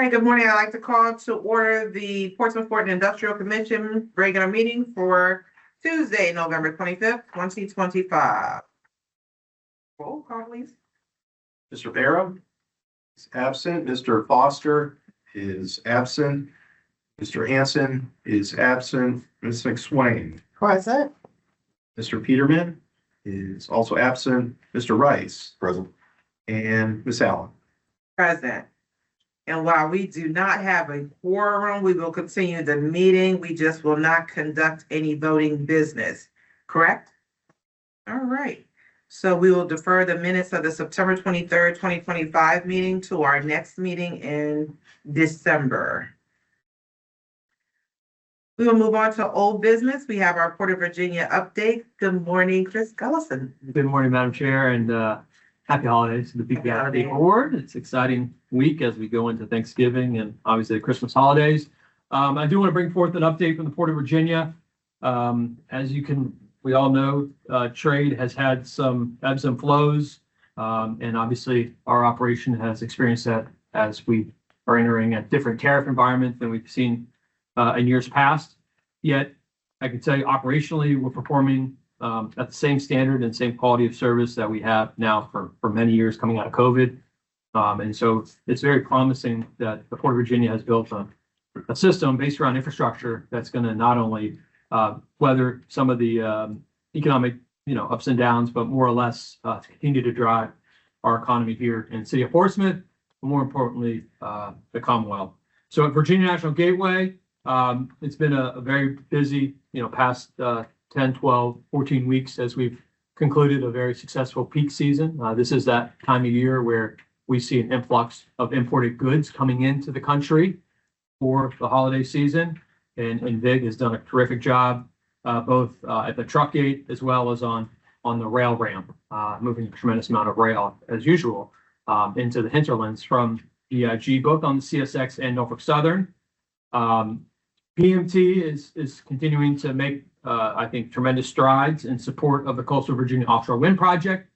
Hi, good morning. I'd like to call to order the Portsmouth Port and Industrial Commission regular meeting for Tuesday, November 25th, 2025. Roll call, please. Mr. Barrow is absent. Mr. Foster is absent. Mr. Hanson is absent. Ms. McSwain. Present. Mr. Peterman is also absent. Mr. Rice. Present. And Ms. Allen. Present. And while we do not have a quorum, we will continue the meeting. We just will not conduct any voting business, correct? All right. So we will defer the minutes of the September 23rd, 2025 meeting to our next meeting in December. We will move on to old business. We have our Port of Virginia update. Good morning, Chris Gullison. Good morning, Madam Chair, and happy holidays to the people at the board. It's an exciting week as we go into Thanksgiving and obviously the Christmas holidays. I do want to bring forth an update from the Port of Virginia. As we all know, trade has had some ebbs and flows, and obviously our operation has experienced that as we are entering a different tariff environment than we've seen in years past. Yet, I can tell you operationally, we're performing at the same standard and same quality of service that we have now for many years coming out of COVID. And so it's very promising that the Port of Virginia has built a system based around infrastructure that's going to not only weather some of the economic ups and downs, but more or less to continue to drive our economy here in the city of Portsmouth, but more importantly, the Commonwealth. So at Virginia National Gateway, it's been a very busy, past 10, 12, 14 weeks as we've concluded a very successful peak season. This is that time of year where we see an influx of imported goods coming into the country for the holiday season. And VIG has done a terrific job, both at the truck gate as well as on the rail ramp, moving a tremendous amount of rail as usual into the hinterlands from VIG, both on the CSX and Norfolk Southern. PMT is continuing to make, I think, tremendous strides in support of the Coastal Virginia Offshore Wind Project.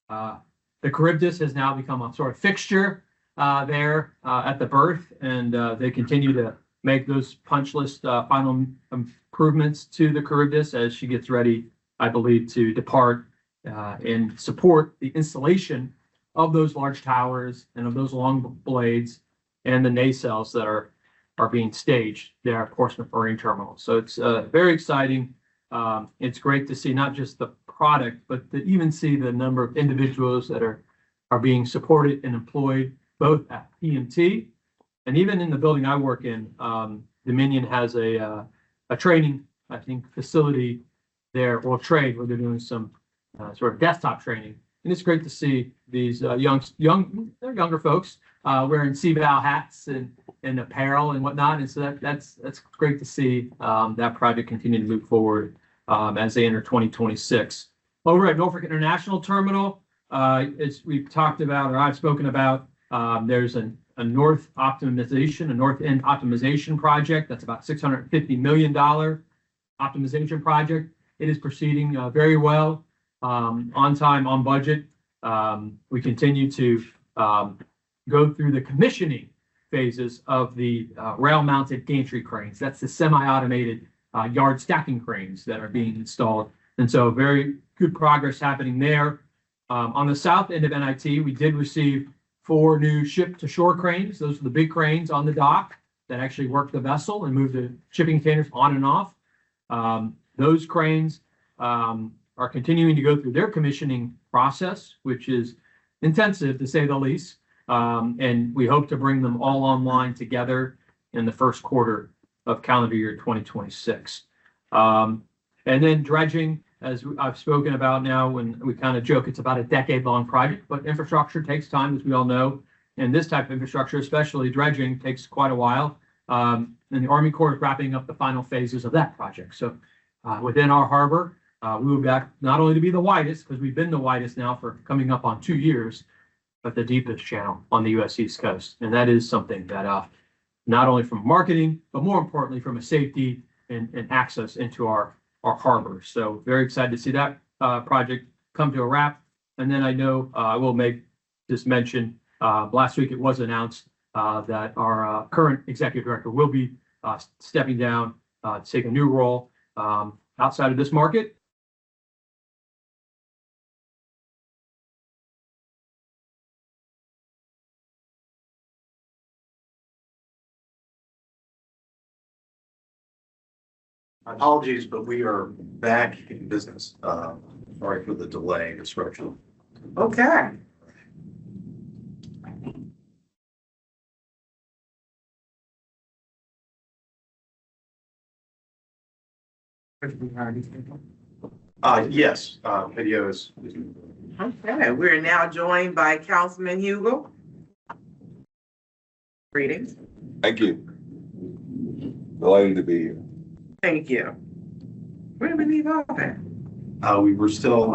The Charybdis has now become a sort of fixture there at the berth, and they continue to make those punch list final improvements to the Charybdis as she gets ready, I believe, to depart and support the installation of those large towers and of those long blades and the nacelles that are being staged there at Portsmouth Marine Terminal. So it's very exciting. It's great to see not just the product, but to even see the number of individuals that are being supported and employed both at PMT and even in the building I work in. Dominion has a training, I think, facility there, or trade, where they're doing some sort of desktop training. And it's great to see these younger folks wearing CVAL hats and apparel and whatnot. And so that's great to see that project continue to move forward as they enter 2026. Over at Norfolk International Terminal, as we've talked about, or I've spoken about, there's a north end optimization project. That's about $650 million optimization project. It is proceeding very well, on time, on budget. We continue to go through the commissioning phases of the rail-mounted gantry cranes. That's the semi-automated yard stacking cranes that are being installed. And so very good progress happening there. On the south end of NIT, we did receive 4 new ship-to-shore cranes. Those are the big cranes on the dock that actually work the vessel and move the shipping containers on and off. Those cranes are continuing to go through their commissioning process, which is intensive to say the least. And we hope to bring them all online together in the first quarter of calendar year 2026. And then dredging, as I've spoken about now, when we kind of joke, it's about a decade-long project, but infrastructure takes time, as we all know. And this type of infrastructure, especially dredging, takes quite a while. And the Army Corps is wrapping up the final phases of that project. So within our harbor, we will be back not only to be the widest, because we've been the widest now for coming up on 2 years, but the deepest channel on the U.S. East Coast. And that is something that not only from marketing, but more importantly from a safety and access into our harbor. So very excited to see that project come to a wrap. And then I know I will just mention last week it was announced that our current executive director will be stepping down to take a new role outside of this market. Apologies, but we are back in business. Sorry for the delay and disruption. Okay. Yes, video is. Okay, we're now joined by Councilman Hugel. Greetings. Thank you. Delighted to be here. Thank you. Where did we leave off at? We were still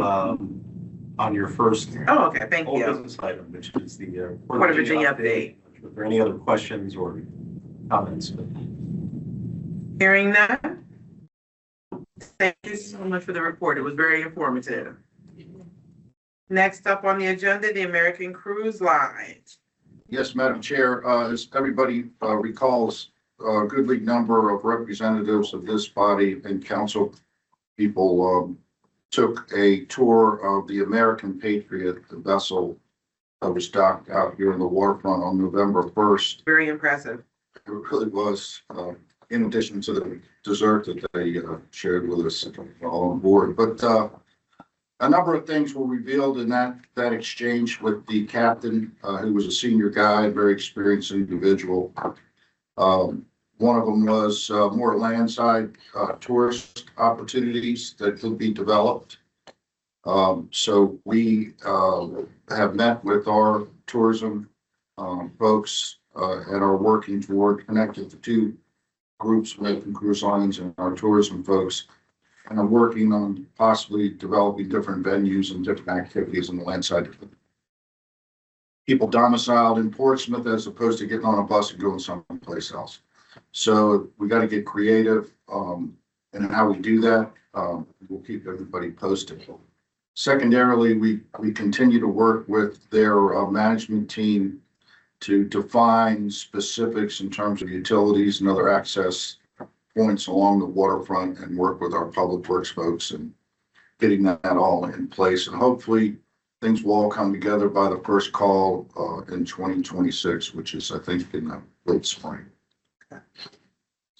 on your first Oh, okay, thank whole you. business item, which is the Port of Virginia update. Are there any other questions or comments? Hearing none. Thank you so much for the report. It was very informative. Next up on the agenda, the American Cruise Line. Yes, Madam Chair, as everybody recalls, a goodly number of representatives of this body and council people took a tour of the American Patriot, the vessel that was docked out here in the waterfront on November 1st. Very impressive. It really was, in addition to the dessert that they shared with us all on board. But a number of things were revealed in that exchange with the captain, who was a senior guide, very experienced individual. One of them was more landside tourist opportunities that could be developed. So we have met with our tourism folks and are working toward connecting the two groups, American Cruise Lines and our tourism folks, and are working on possibly developing different venues and different activities on the land side. People domiciled in Portsmouth as opposed to getting on a bus and going someplace else. So we got to get creative in how we do that. We'll keep everybody posted. Secondarily, we continue to work with their management team to define specifics in terms of utilities and other access points along the waterfront and work with our public works folks and getting that all in place. And hopefully things will all come together by the first call in 2026, which is, I think, in the late spring. So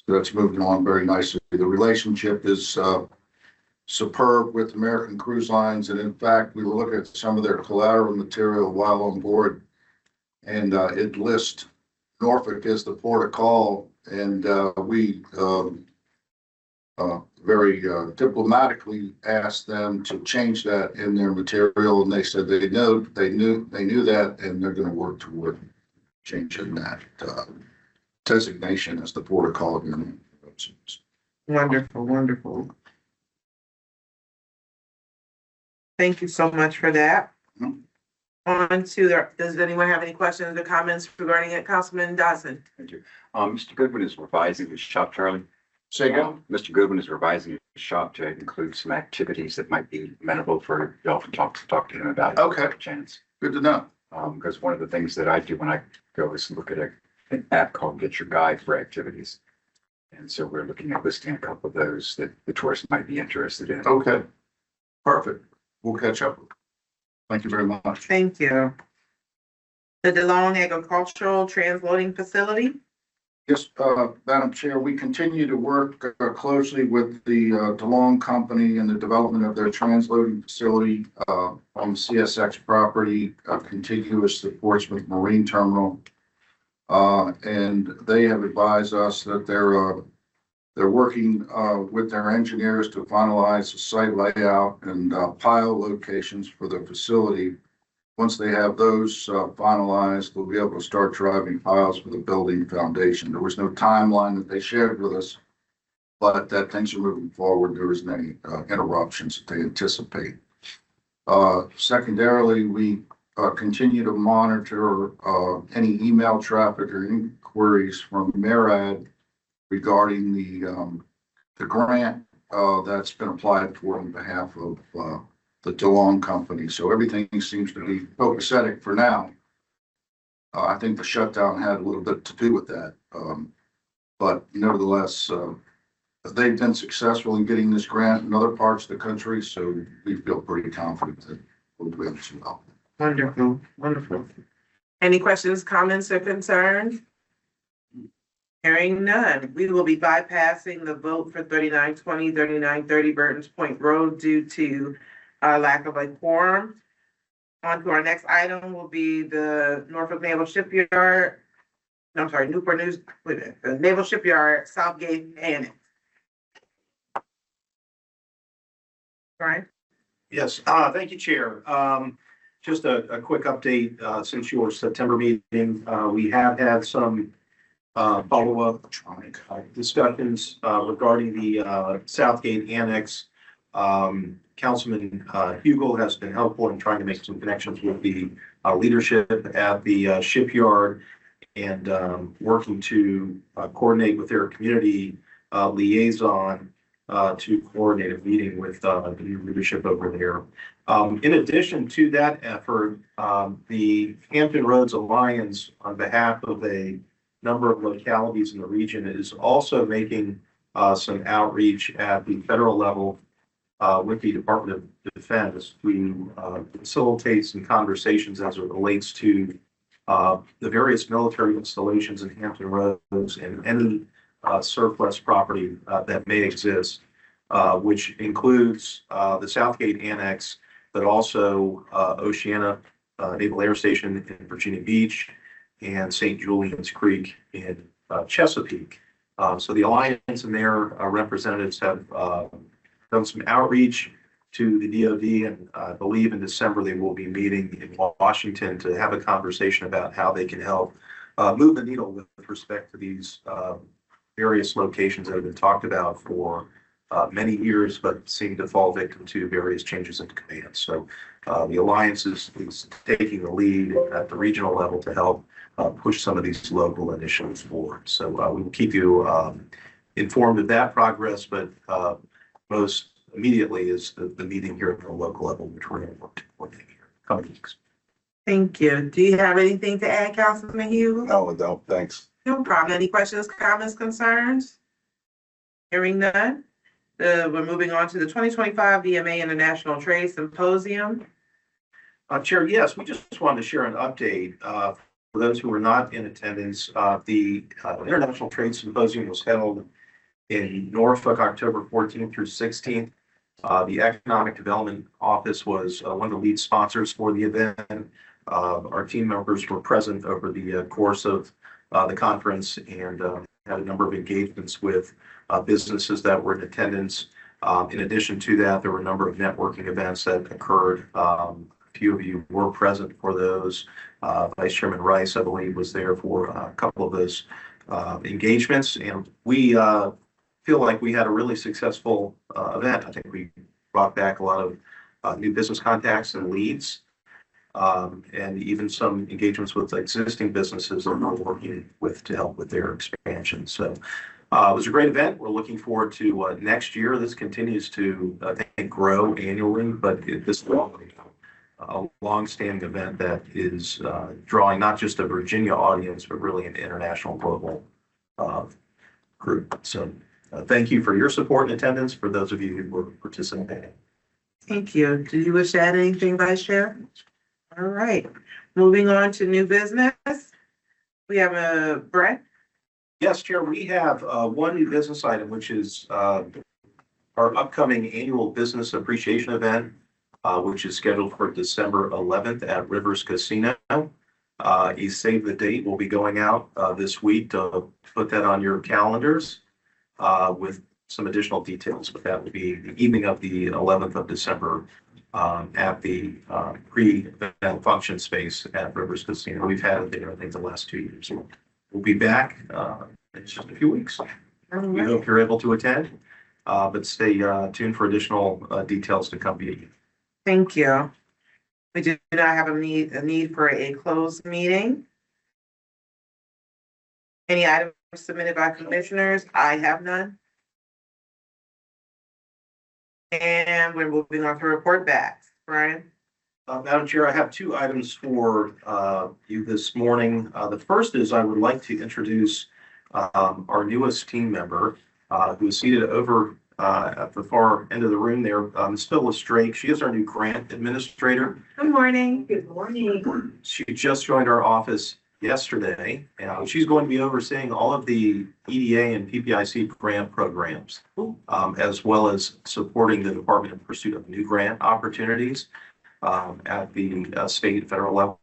that's moving along very nicely. The relationship is superb with American Cruise Lines. And in fact, we were looking at some of their collateral material while on board, and it lists Norfolk as the port of call. And we very diplomatically asked them to change that in their material, and they said they knew that, and they're going to work toward changing that designation as the port of call. Wonderful, wonderful. Thank you so much for that. Mhm. On to does anyone have any questions or comments regarding it? Councilman Dodson? Thank you. Mr. Goodwin is revising his shop, Charlie. Say again? Mr. Goodwin is revising his shop to include some activities that might be amenable for y'all to talk to him about. Okay. Chance. Good to know. Because one of the things that I do when I go is look at an app called Get Your Guide for activities. And so we're looking at listing a couple of those that the tourists might be interested in. Okay. Perfect. We'll catch up. Thank you very much. Thank you. The DeLong Agricultural Transloading Facility? Yes, Madam Chair, we continue to work closely with the DeLong Company in the development of their transloading facility on CSX property, contiguous to Portsmouth Marine Terminal. And they have advised us that they're working with their engineers to finalize the site layout and pile locations for the facility. Once they have those finalized, they'll be able to start driving piles for the building foundation. There was no timeline that they shared with us, but that things are moving forward. There isn't any interruptions that they anticipate. Secondarily, we continue to monitor any email traffic or inquiries from MARAD regarding the grant that's been applied for on behalf of the DeLong Company. So everything seems to be copacetic for now. I think the shutdown had a little bit to do with that. But nevertheless, they've been successful in getting this grant in other parts of the country, so we feel pretty confident that we'll do it as well. Wonderful, wonderful. Any questions, comments, or concerns? Hearing none, we will be bypassing the vote for 3920, 3930 Burton's Point Road due to lack of a quorum. On to our next item will be the Norfolk Naval Shipyard. No, I'm sorry, Newport News, wait a minute, the Naval Shipyard Southgate Annex. Right? Yes, thank you, Chair. Just a quick update, since your September meeting, we have had some follow-up discussions regarding the Southgate Annex. Councilman Hugel has been helpful in trying to make some connections with the leadership at the shipyard and working to coordinate with their community liaison to coordinate a meeting with the new leadership over there. In addition to that effort, the Hampton Roads Alliance, on behalf of a number of localities in the region, is also making some outreach at the federal level with the Department of Defense to facilitate some conversations as it relates to the various military installations in Hampton Roads and any surplus property that may exist, which includes the Southgate Annex, but also Oceana Naval Air Station in Virginia Beach and St. Julian's Creek in Chesapeake. So the Alliance and their representatives have done some outreach to the DoD, and I believe in December they will be meeting in Washington to have a conversation about how they can help move the needle with respect to these various locations that have been talked about for many years, but seem to fall victim to various changes in command. So the Alliance is taking the lead at the regional level to help push some of these local initiatives forward. So we will keep you informed of that progress, but most immediately is the meeting here at the local level, which we're going to work to coordinate here coming weeks. Thank you. Do you have anything to add, Councilman Hughes? No, I don't, thanks. No problem. Any questions, comments, concerns? Hearing none. We're moving on to the 2025 VMA International Trade Symposium. Chair, yes, we just wanted to share an update. For those who were not in attendance, the International Trade Symposium was held in Norfolk, October 14th through 16th. The Economic Development Office was one of the lead sponsors for the event. Our team members were present over the course of the conference and had a number of engagements with businesses that were in attendance. In addition to that, there were a number of networking events that occurred. A few of you were present for those. Vice Chairman Rice, I believe, was there for a couple of those engagements. And we feel like we had a really successful event. I think we brought back a lot of new business contacts and leads, and even some engagements with existing businesses that we're working with to help with their expansion. So it was a great event. We're looking forward to next year. This continues to, I think, grow annually, but this will be a long-standing event that is drawing not just a Virginia audience, but really an international global group. So thank you for your support and attendance for those of you who were participating. Thank you. Do you wish to add anything, Vice Chair? All right. Moving on to new business. We have Brett. Yes, Chair, we have one new business item, which is our upcoming annual business appreciation event, which is scheduled for December 11th at Rivers Casino. A save the date will be going out this week to put that on your calendars with some additional details, but that will be the evening of the 11th of December at the pre-event function space at Rivers Casino. We've had it there, I think, the last 2 years. We'll be back in just a few weeks. We hope you're able to attend, but stay tuned for additional details to come via you. Thank you. We do not have a need for a closed meeting. Any items submitted by commissioners? I have none. And we're moving on to report backs. Brian? Madam Chair, I have two items for you this morning. The first is I would like to introduce our newest team member who is seated over at the far end of the room there, Ms. Phyllis Drake. She is our new grant administrator. Good morning. Good morning. She just joined our office yesterday, and she's going to be overseeing all of the EDA and PPIC grant programs, as well as supporting the department in pursuit of new grant opportunities at the state and federal level.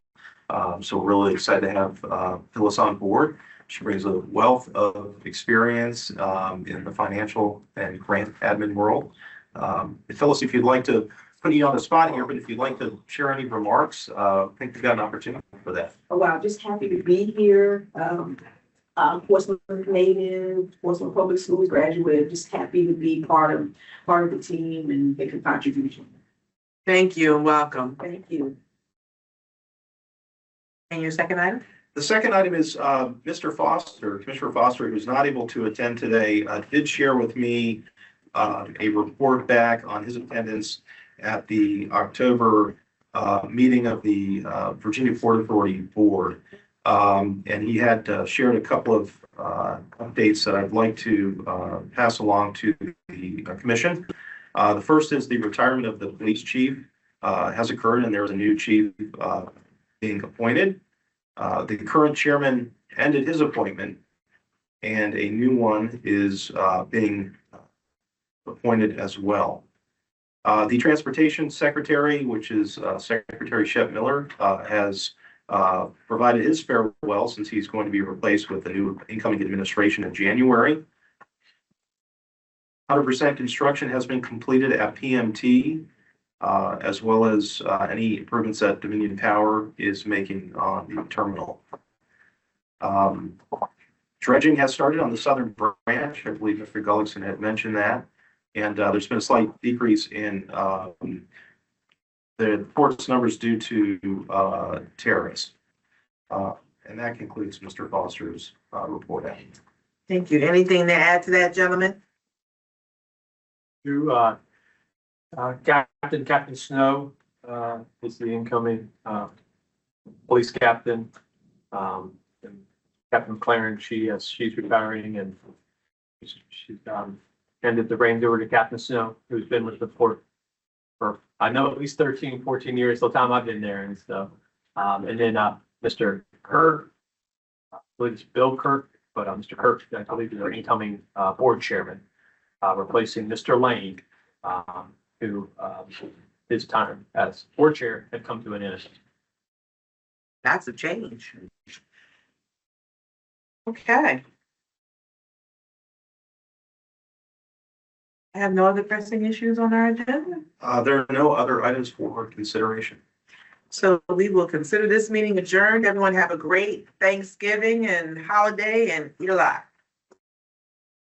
So we're really excited to have Phyllis on board. She brings a wealth of experience in the financial and grant admin world. Phyllis, if you'd like to put you on the spot here, but if you'd like to share any remarks, I think we've got an opportunity for that. Oh, wow, just happy to be here. Portsmouth native, Portsmouth Public Schools graduate, just happy to be part of the team and make a contribution. Thank you and welcome. Thank you. And your second item? The second item is Mr. Foster, Commissioner Foster, who's not able to attend today, did share with me a report back on his attendance at the October meeting of the Virginia Port Authority Board. And he had shared a couple of updates that I'd like to pass along to the commission. The first is the retirement of the police chief has occurred, and there's a new chief being appointed. The current chairman ended his appointment, and a new one is being appointed as well. The transportation secretary, which is Secretary Shep Miller, has provided his farewell since he's going to be replaced with the new incoming administration in January. 100% construction has been completed at PMT, as well as any improvements that Dominion Power is making on the terminal. Dredging has started on the southern branch. I believe Mr. Gullickson had mentioned that. And there's been a slight decrease in the port's numbers due to terrorists. And that concludes Mr. Foster's report. Thank you. Anything to add to that, gentlemen? To Captain Snow is the incoming police captain. And Captain McLaren, she's retiring, and she's handed the reins over to Captain Snow, who's been with the port for, I know, at least 13, 14 years, the time I've been there and stuff. And then Mr. Kirk, I believe it's Bill Kirk, but Mr. Kirk, I believe, is our incoming board chairman, replacing Mr. Lane, who his time as board chair had come to an end. That's a change. Okay. I have no other pressing issues on our agenda, There are no other items for consideration. so we will consider this meeting adjourned. Everyone have a great Thanksgiving and holiday, and eat a lot.